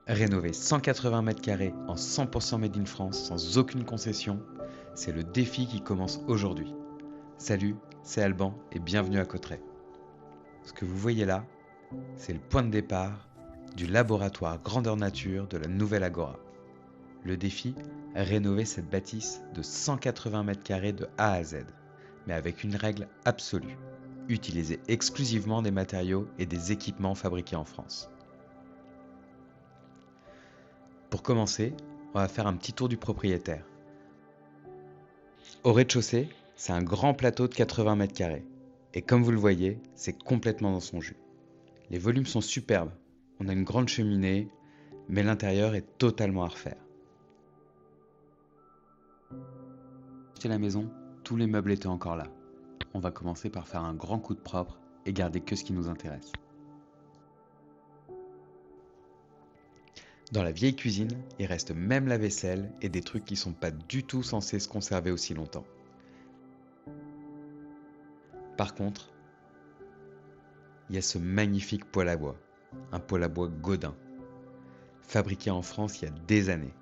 Rénover 180 mètres carrés en 100% Made in France sans aucune concession, c'est le défi qui commence aujourd'hui. Salut, c'est Alban et bienvenue à Cauterets. Ce que vous voyez là, c'est le point de départ du laboratoire grandeur nature de la nouvelle Agora. Le défi, rénover cette bâtisse de 180 mètres carrés de A à Z, mais avec une règle absolue, utiliser exclusivement des matériaux et des équipements fabriqués en France. Pour commencer, on va faire un petit tour du propriétaire. Au rez-de-chaussée, c'est un grand plateau de 80 mètres carrés. Et comme vous le voyez, c'est complètement dans son jus. Les volumes sont superbes. On a une grande cheminée, mais l'intérieur est totalement à refaire. Acheter la maison, tous les meubles étaient encore là. On va commencer par faire un grand coup de propre et garder que ce qui nous intéresse. Dans la vieille cuisine, il reste même la vaisselle et des trucs qui sont pas du tout censés se conserver aussi longtemps. Par contre, il y a ce magnifique poêle à bois, un poêle à bois Gaudin, fabriqué en France il y a des années.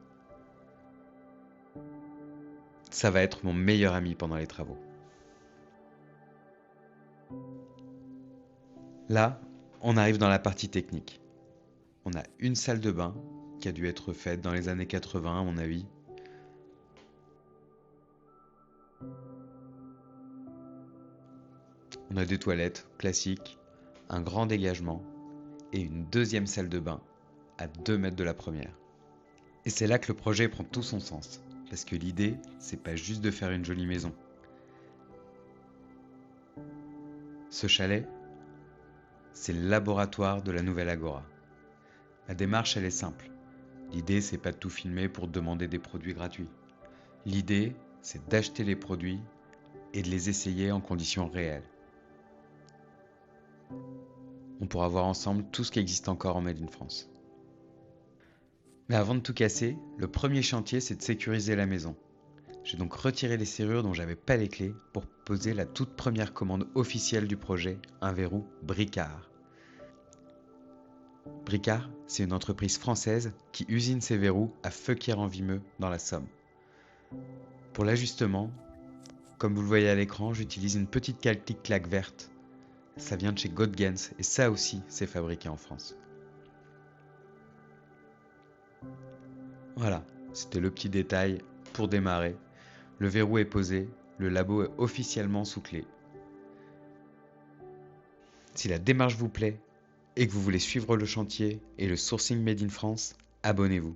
Ça va être mon meilleur ami pendant les travaux. Là, on arrive dans la partie technique. On a une salle de bain qui a dû être faite dans les années 80 à mon avis. On a des toilettes classiques, un grand dégagement et une deuxième salle de bain à 2 mètres de la première. Et c'est là que le projet prend tout son sens, parce que l'idée, c'est pas juste de faire une jolie maison. Ce chalet, c'est le laboratoire de la nouvelle Agora. La démarche, elle est simple. L'idée, c'est pas de tout filmer pour demander des produits gratuits. L'idée, c'est d'acheter les produits et de les essayer en conditions réelles. On pourra voir ensemble tout ce qui existe encore en Made in France. Mais avant de tout casser, le premier chantier, c'est de sécuriser la maison. J'ai donc retiré les serrures dont j'avais pas les clés pour poser la toute première commande officielle du projet, un verrou Bricard. Bricard, c'est une entreprise française qui usine ses verrous à Feuquières-en-Vimeux dans la Somme. Pour l'ajustement, comme vous le voyez à l'écran, j'utilise une petite clic-claque verte. Ça vient de chez Godgens et ça aussi, c'est fabriqué en France. Voilà, c'était le petit détail pour démarrer. Le verrou est posé, le labo est officiellement sous clé. Si la démarche vous plaît et que vous voulez suivre le chantier et le sourcing Made in France, abonnez-vous.